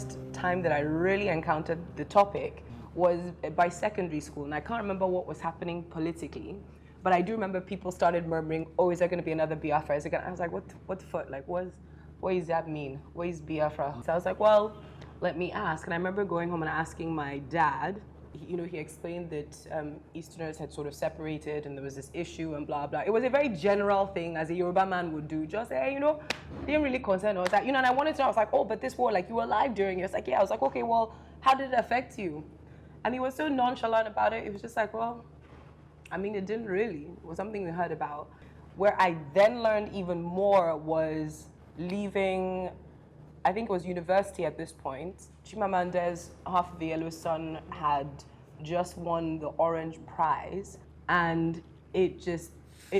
first time that I really encountered the topic was by secondary school, and I can't remember what was happening politically, but I do remember people started murmuring, "Oh, is there going to be another Biafra? Is it gonna?" I was like, "What the fuck? Like, what does that mean? What is Biafra?" So I was like, "Well, let me ask." And I remember going home and asking my dad. He explained that Easterners had sort of separated and there was this issue and blah, blah. It was a very general thing, as a Yoruba man would do. Just, hey, didn't really concern us. Like, and I wanted to know, I was like, oh, but this war, like, you were alive during it. It's like, yeah. I was like, okay, well, how did it affect you? And he was so nonchalant about it. It was just like, well, I mean, it didn't really. It was something we heard about. Where I then learned even more was leaving, I think it was university at this point. Chimamand's Half of the Yellow Sun had just won the Orange Prize, and it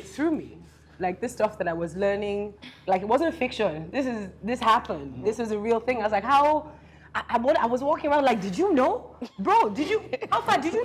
threw me. Like, this stuff that I was learning, like, it wasn't fiction. This happened. Mm-hmm. This was a real thing. I was like, how? I was walking around like, did you know? Bro, did you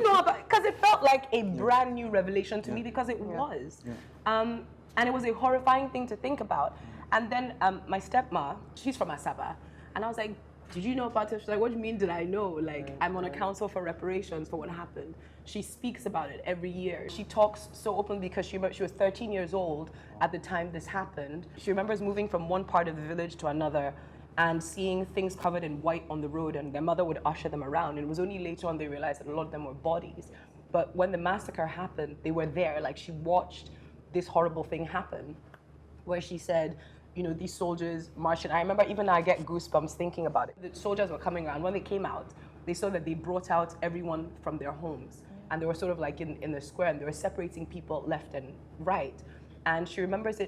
know about, because it felt like a brand new revelation to me, because it was. Yeah. And it was a horrifying thing to think about. And then my stepma, she's from Asaba, and I was like, did you know about it? She's like, what do you mean did I know? Like, I'm on a council for reparations for what happened. She speaks about it every year. She talks so openly because she was 13 years old at the time this happened. She remembers moving from one part of the village to another and seeing things covered in white on the road, and their mother would usher them around. And it was only later on they realized that a lot of them were bodies. But when the massacre happened, they were there. Like, she watched this horrible thing happen, where she said, these soldiers marching. I remember even I get goosebumps thinking about it. The soldiers were coming around. When they came out, they saw that they brought out everyone from their homes. And they were sort of like in the square, and they were separating people left and right. And she remembers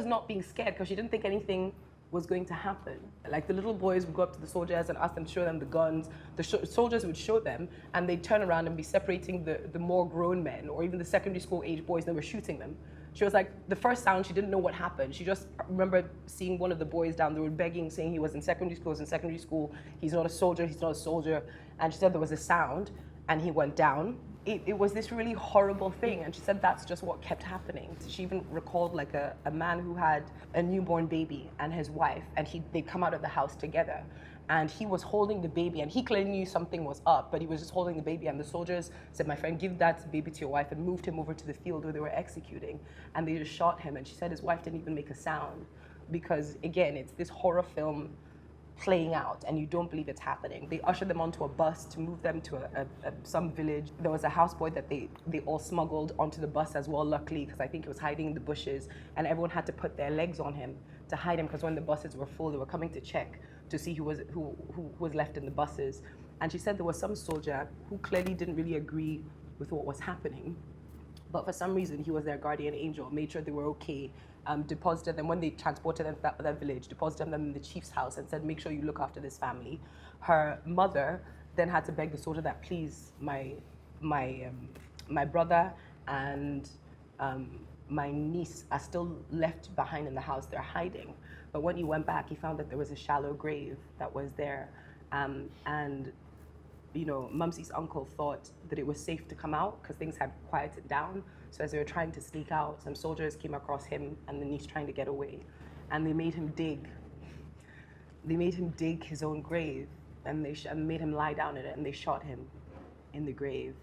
not being scared because she didn't think anything was going to happen. Like, the little boys would go up to the soldiers and ask them to show them the guns. The soldiers would show them, and they'd turn around and be separating the more grown men, or even the secondary school age boys, and they were shooting them. She was like, the first sound, she didn't know what happened. She just remembered seeing one of the boys down the road begging, saying he was in secondary school, he's not a soldier. And she said there was a sound, and he went down. It was this really horrible thing, and she said that's just what kept happening. She even recalled like a man who had a newborn baby and his wife, and they'd come out of the house together. And he was holding the baby, and he clearly knew something was up, but he was just holding the baby, and the soldiers said, my friend, give that baby to your wife, and moved him over to the field where they were executing, and they just shot him. And she said his wife didn't even make a sound, because again, it's this horror film playing out, and you don't believe it's happening. They ushered them onto a bus to move them to some village. There was a houseboy that they all smuggled onto the bus as well, luckily, because I think he was hiding in the bushes, and everyone had to put their legs on him to hide him, because when the buses were full, they were coming to check to see who was left in the buses. And she said there was some soldier who clearly didn't really agree with what was happening, but for some reason he was their guardian angel, made sure they were okay, deposited them when they transported them to that village, deposited them in the chief's house and said, make sure you look after this family. Her mother then had to beg the soldier that, please, my brother and my niece are still left behind in the house, they're hiding. But when he went back, he found that there was a shallow grave that was there. And Mumsy's uncle thought that it was safe to come out because things had quieted down. So as they were trying to sneak out, some soldiers came across him and the niece trying to get away. And they made him dig. They made him dig his own grave, and they made him lie down in it, and they shot him in the grave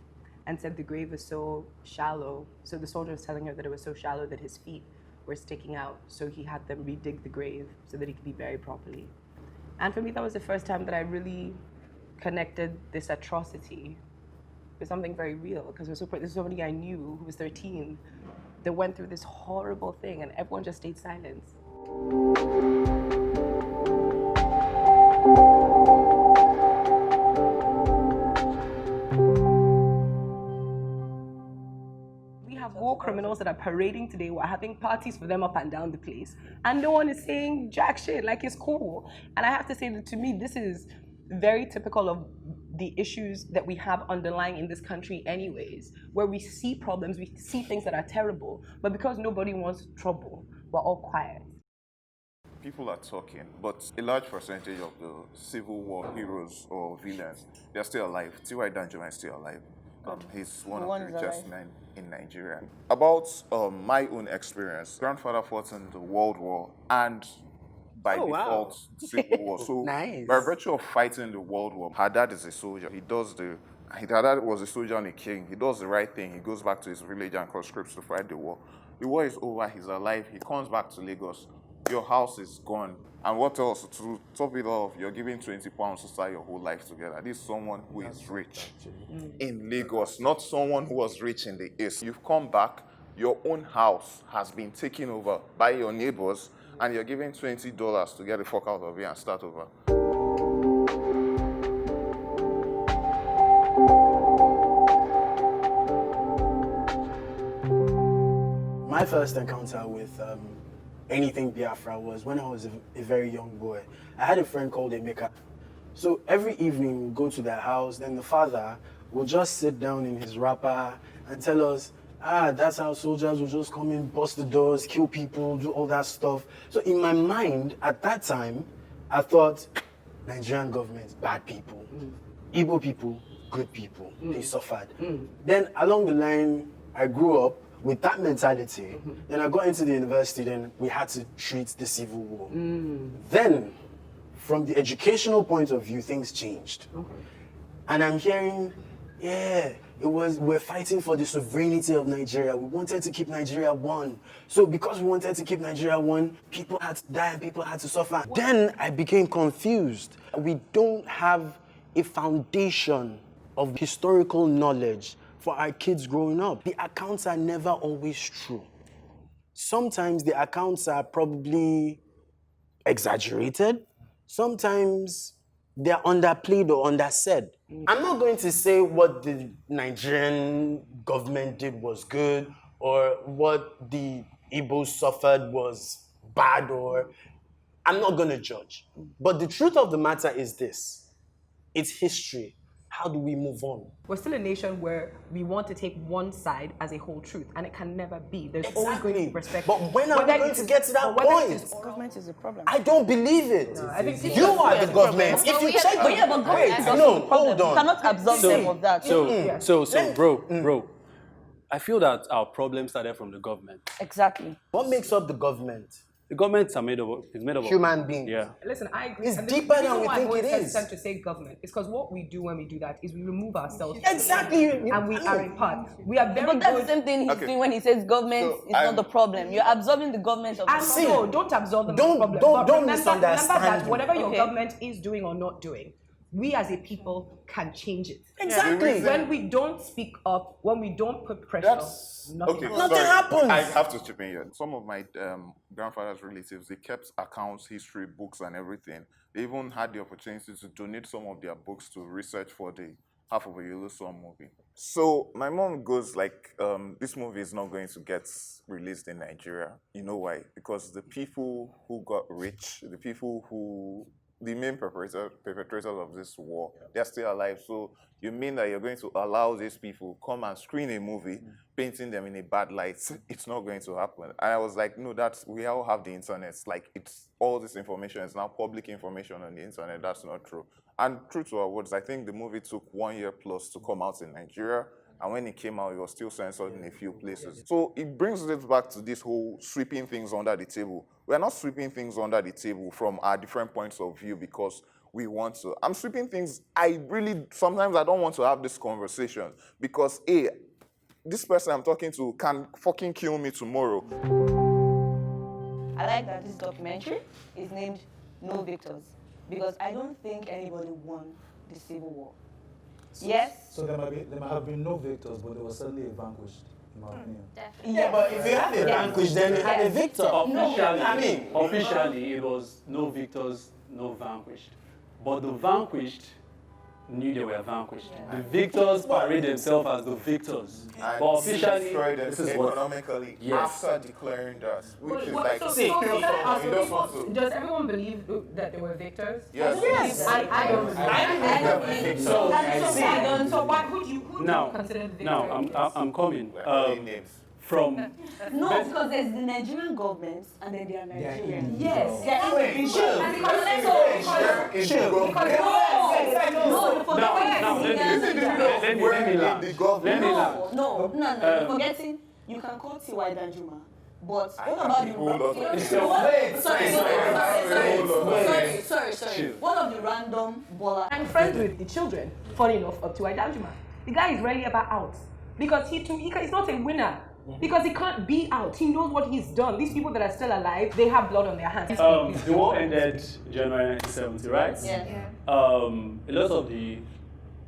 and said the grave was so shallow. So the soldier was telling her that it was so shallow that his feet were sticking out. So he had them redig the grave so that he could be buried properly. And for me, that was the first time that I really connected this atrocity with something very real, because there's somebody I knew who was 13 that went through this horrible thing, and everyone just stayed silent. We have war criminals that are parading today. We're having parties for them up and down the place, and no one is saying jack shit, like it's cool. And I have to say that to me, this is very typical of the issues that we have underlying in this country anyways, where we see problems, we see things that are terrible, but because nobody wants trouble, we're all quiet. People are talking, but a large percentage of the Civil War heroes or villains, they're still alive. T.Y. Danjuma is still alive. He's one of the richest men in Nigeria. About my own experience, grandfather fought in the World War, and by default civil war. So Nice. by virtue of fighting the World War, her dad is a soldier. Her dad was a soldier and a king. He does the right thing. He goes back to his village and conscripts to fight the war. The war is over. He's alive. He comes back to Lagos. Your house is gone. And what else? To top it off, you're giving 20 pounds to start your whole life together. This is someone who is rich in Lagos, not someone who was rich in the East. You've come back, your own house has been taken over by your neighbors, and you're giving $20 to get the fuck out of here and start over. My first encounter with anything Biafra was when I was a very young boy. I had a friend called Emeka. So every evening we'd go to their house, then the father would just sit down in his wrapper and tell us, that's how soldiers will just come in, bust the doors, kill people, do all that stuff. So in my mind, at that time, I thought, Nigerian government, bad people. Igbo people, good people. They suffered. Then along the line, I grew up with that mentality. Then I got into the university, then we had to treat the civil war. Then, from the educational point of view, things changed. And I'm hearing, we're fighting for the sovereignty of Nigeria. We wanted to keep Nigeria one. So because we wanted to keep Nigeria one, people had to die and people had to suffer. Then I became confused. We don't have a foundation of historical knowledge for our kids growing up. The accounts are never always true. Sometimes the accounts are probably exaggerated. Sometimes they're underplayed or undersaid. I'm not going to say what the Nigerian government did was good or what the Igbos suffered was bad, or I'm not going to judge. But the truth of the matter is this. It's history. How do we move on? We're still a nation where we want to take one side as a whole truth, and it can never be. There's always going to be perspective. But when are we going to get to that point? Government is the problem. I don't believe it. No, I think you are the government. If you check the... hold on. You cannot absorb them of that. So, bro, I feel that our problem started from the government. Exactly. What makes up the government? The governments are made of human beings. Yeah. Listen, I agree. It's deeper than we think it is. To say government, it's because what we do when we do that is we remove ourselves. Exactly. And we are a part. We are very But that's good. the same thing he's doing when he says government is not the problem. You're absorbing the government of the problem. No, don't absorb the problem. Don't misunderstand. Remember that whatever your government is doing or not doing, we as a people can change it. Exactly. When we don't speak up, when we don't put pressure, nothing happens. I have to chip in here. Some of my grandfather's relatives, they kept accounts, history, books, and everything. They even had the opportunity to donate some of their books to research for the Half of a Yellow Sun movie. So my mom goes like, this movie is not going to get released in Nigeria. You know why? Because the people who got rich, the main perpetrators of this war, they're still alive. So you mean that you're going to allow these people come and screen a movie, painting them in a bad light? It's not going to happen. And I was like, no, we all have the internet. Like, it's all this information is now public information on the internet. That's not true. And true to our words, I think the movie took 1 year plus to come out in Nigeria. And when it came out, it was still censored in a few places. So it brings it back to this whole sweeping things under the table. We're not sweeping things under the table from our different points of view because we want to. I'm sweeping things, sometimes I don't want to have this conversation because, this person I'm talking to can fucking kill me tomorrow. I like that this documentary is named No Victors because I don't think anybody won the Civil War. Yes. So there might have been no victors, but there was certainly a vanquished, in my opinion. Definitely. Yeah, but if you have a vanquished, then you have a victor. Officially, it was no victors, no vanquished. But the vanquished knew they were vanquished. The victors parade themselves as the victors. And But officially, destroyed this is what... economically Yes. after declaring that, which is But like, does everyone believe that they were victors? Yes. I don't believe. So why would you consider the victor? Now, I'm coming. names. From... No, because there's the Nigerian government and then there are Nigerians. Yes. No, you're forgetting. You can call T.Y. Danjuma But what about the sorry. One of the random ballers. I'm friends with the children, funny enough, up to Idanjuma. The guy is rarely ever out because he's not a winner. Because he can't be out. He knows what he's done. These people that are still alive, they have blood on their hands. The war ended January 1970, right? Yeah. A lot of the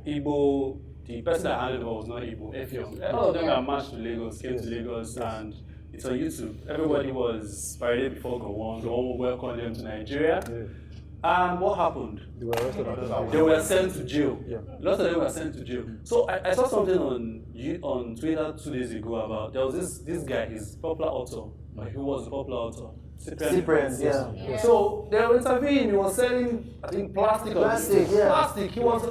Igbo, the person that handled the war was not Igbo, Effiong. A lot of them were marched to Lagos, came to Lagos, and it's on YouTube. Everybody was paraded before Gowon. Gowon welcomed them to Nigeria. Yeah. And what happened? They were arrested after that. They were sent to jail. Yeah. Lots of them were sent to jail. So I saw something on Twitter 2 days ago about, there was this guy, he's a popular author, but he was a popular author. Cyprian, yeah. So they were interviewing, he was selling, I think, plastic. Plastic. He worked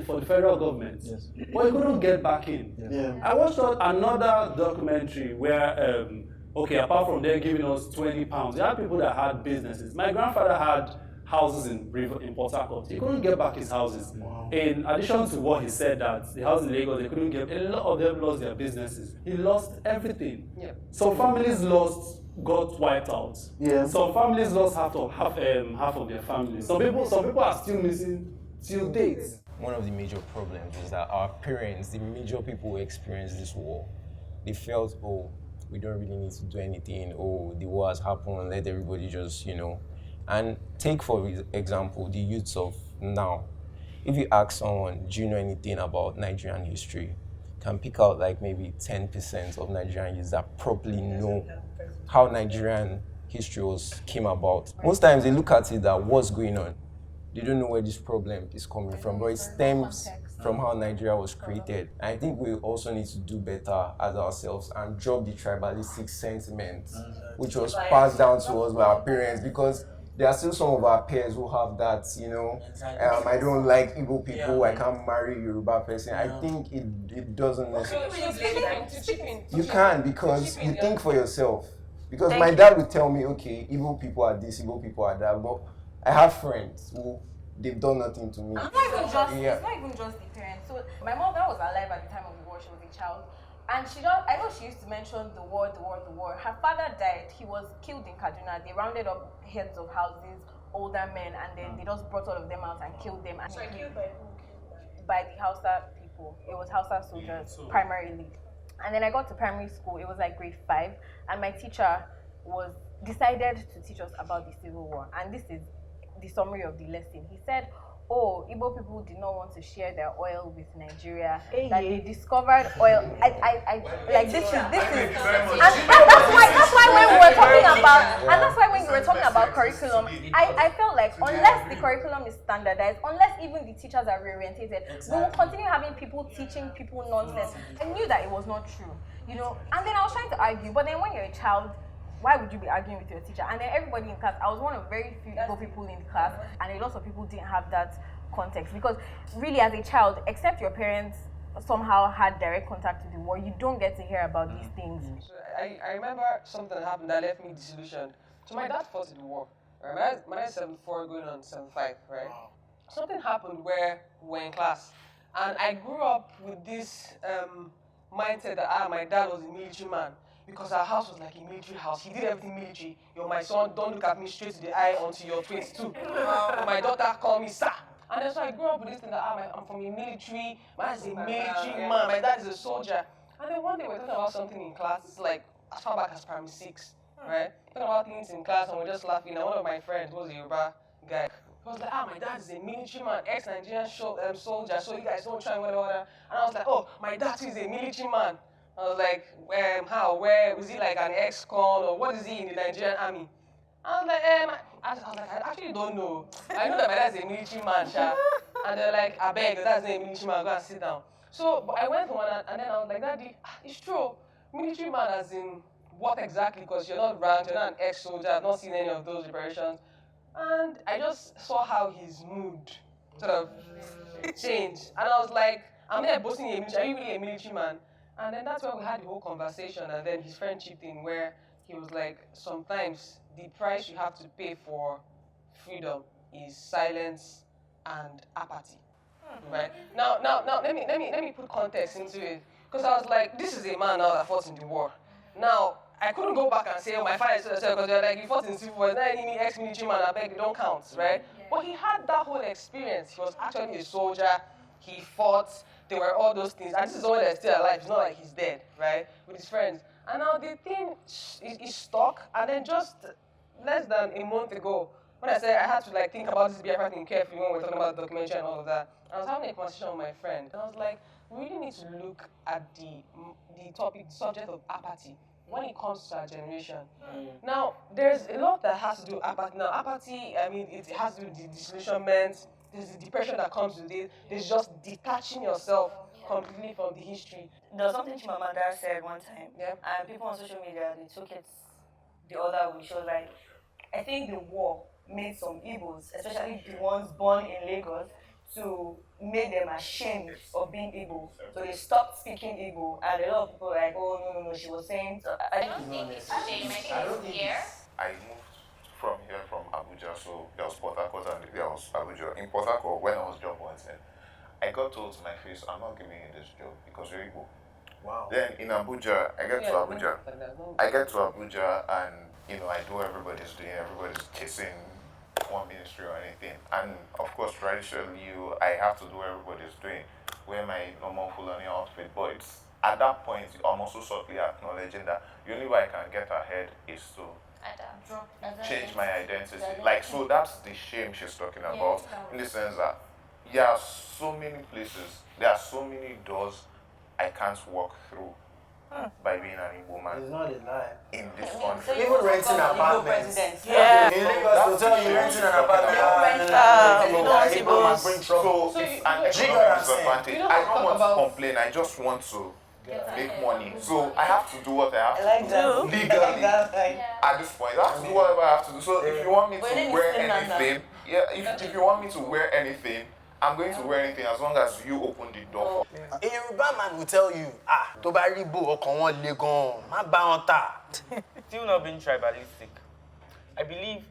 for the federal government. Yes. But he couldn't get back in. Yeah. I watched another documentary where apart from them giving us £20, there are people that had businesses. My grandfather had houses in Port Harcourt. He couldn't get back his houses. Wow. In addition to what he said, that the house in Lagos, they couldn't get, a lot of them lost their businesses. He lost everything. Yeah. Some families got wiped out. Yeah. Some families lost half of their families. Some people are still missing till date. One of the major problems is that our parents, the major people who experienced this war, they felt, we don't really need to do anything. The war has happened, let everybody just, And take, for example, the youths of now. If you ask someone, do you know anything about Nigerian history? Can pick out like maybe 10% of Nigerian youths that properly know how Nigerian history came about. Most times they look at it that what's going on. They don't know where this problem is coming from, but it stems from how Nigeria was created. And I think we also need to do better as ourselves and drop the tribalistic sentiment, which was passed down to us by our parents, because there are still some of our peers who have that, I don't like Igbo people, I can't marry a Yoruba person. I think it doesn't necessarily. You can, because you think for yourself. Because my dad would tell me, okay, Igbo people are this, Igbo people are that, but I have friends who they've done nothing to me. It's not even just the parents. So my mother was alive at the time of the war. She was a child, and I know she used to mention the war. Her father died. He was killed in Kaduna. They rounded up heads of houses, older men, and then they just brought all of them out and killed them. And killed by who? By the Hausa people. It was Hausa soldiers primarily. And then I got to primary school. It was like grade 5, and my teacher decided to teach us about the Civil War. And this is the summary of the lesson. He said, Igbo people did not want to share their oil with Nigeria. That they discovered oil. This is, and that's why when we were talking about curriculum, I felt like unless the curriculum is standardized, unless even the teachers are reorientated, we will continue having people teaching people nonsense. I knew that it was not true, and then I was trying to argue, but then when you're a child, why would you be arguing with your teacher? And then everybody in class, I was one of very few Igbo people in the class, and a lot of people didn't have that context. Because really, as a child, except your parents somehow had direct contact with the war, you don't get to hear about these things. So I remember something that happened that left me disillusioned. So my dad fought in the war. Right? My dad is 74 going on 75, right? Wow. Something happened where we were in class. And I grew up with this mindset that my dad was a military man. Because our house was like a military house. He did everything military. You're my son, don't look at me straight to the eye until you're 22. My daughter called me sir. And then so I grew up with this thing that I'm from a military, my dad is a military man, my dad is a soldier. And then one day we're talking about something in class, it's like as far back as primary 6, right? Talking about things in class and we're just laughing. And one of my friends was a Yoruba guy. He was like, my dad is a military man, ex-Nigerian soldier, so you guys don't try and whatever. And I was like, my dad is a military man. I was like, where, was he like an ex-con or what is he in the Nigerian army? I was like, I actually don't know. I know that my dad's a military man, sha. And they're like, I beg, that's not a military man, go and sit down. So but I went to one and then I was like, Daddy, it's true. Military man as in what exactly? Because you're not ranked, you're not an ex-soldier, I've not seen any of those preparations. And I just saw how his mood sort of changed. And I was like, I'm there boasting a military, are you really a military man? And then that's when we had the whole conversation, and then his friend chipped in where he was like, sometimes the price you have to pay for freedom is silence and apathy, right? Now, let me put context into it, because I was like, this is a man now that fought in the war. Now, I couldn't go back and say, oh, my father is because they're like, he fought in civil war, is there any ex-military man, I beg, they don't count, right? Yeah. But he had that whole experience. He was actually a soldier, he fought, there were all those things. And this is someone that's still alive, it's not like he's dead, right? With his friends. And now the thing is stuck, and then just less than a month ago, when I said I had to like think about this Biafra thing carefully when we were talking about the documentary and all of that, I was having a conversation with my friend, and I was like, we really need to look at the subject of apathy when it comes to our generation. Now, there's a lot that has to do with apathy. Now, apathy, I mean, it has to do with the disillusionment, there's the depression that comes with it, there's just detaching yourself completely from the history. There was something Chimamanda said one time, and people on social media, they took it the other way. She was like, I think the war made some Igbos, especially the ones born in Lagos, to make them ashamed of being Igbo. So they stopped speaking Igbo, and a lot of people were like, oh, no, she was saying... So I don't think it's shame, I think it's fear. I moved from here, from Abuja, so there was Port Harcourt and there was Abuja. In Port Harcourt, when I was job hunting, I got told to my face, I'm not giving you this job because you're Igbo. Wow. Then in Abuja, I get to Abuja and, I do everybody's doing, everybody's chasing one ministry or anything. And of course, traditionally, I have to do everybody's doing, wear my normal Fulani outfit. But it's, at that point, I'm also subtly acknowledging that the only way I can get ahead is to change my identity. Like, so that's the shame she's talking about, in the sense that there are so many places, there are so many doors I can't walk through by being an Igbo man. It's not a lie. In this country. Even renting an apartment. Yeah. In Lagos, they'll tell you renting an apartment. So it's an economic disadvantage. I don't want to complain, I just want to make money. So I have to do what I have to do legally at this point. I have to do whatever I have to do. So if you want me to wear anything, if you want me to wear anything, I'm going to wear anything as long as you open the door. A Yoruba man will tell you, to buy ribo okan won le gan, ma ba won ta. Still not being tribalistic. I believe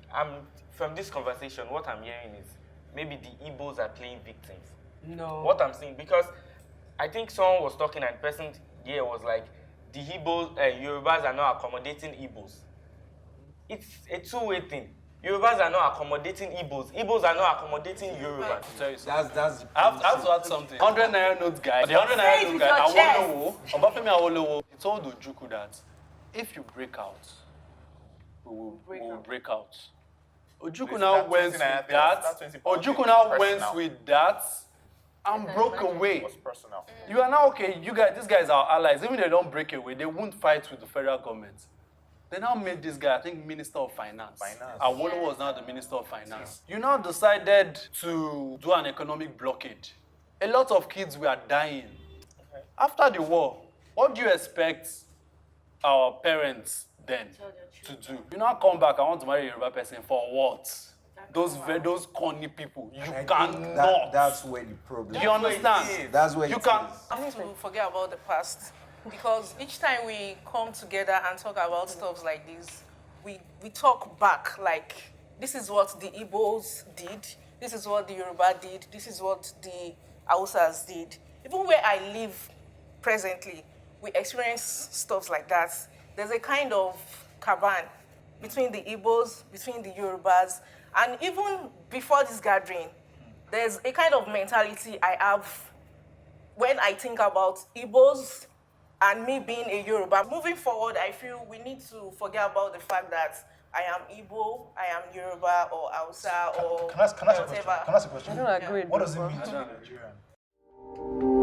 from this conversation, what I'm hearing is maybe the Igbos are playing victims. No. What I'm saying, because I think someone was talking and the person here was like, the Igbos, Yorubas are not accommodating Igbos. It's a two-way thing. Yorubas are not accommodating Igbos. Igbos are not accommodating Yorubas. That's I have to add something. 100 Naira note guy. The 100 Naira note guy, Obafemi Awolowo, he told Ojukwu that if you break out, we will break out. Ojukwu now went with that. Ojukwu now went with that and broke away. You are now okay. You guys, these guys are allies. Even if they don't break away, they won't fight with the federal government. They now made this guy, I think, Minister of Finance. Awolowo was now the Minister of Finance. You now decided to do an economic blockade. A lot of kids were dying. Okay. After the war, what do you expect our parents then to do? You now come back, I want to marry a Yoruba person for what? Those corny people. You cannot. That's where the problem is. Do you understand? That's where you can. I think we forget about the past. Because each time we come together and talk about stuff like this, we talk back like, this is what the Igbos did, this is what the Yoruba did, this is what the Hausas did. Even where I live presently, we experience stuff like that. There's a kind of caban between the Igbos, between the Yorubas, and even before this gathering, there's a kind of mentality I have when I think about Igbos and me being a Yoruba. Moving forward, I feel we need to forget about the fact that I am Igbo, I am Yoruba, or Hausa, or can I ask whatever. a question? Can I ask a question? I don't agree. What does it mean to be Nigerian?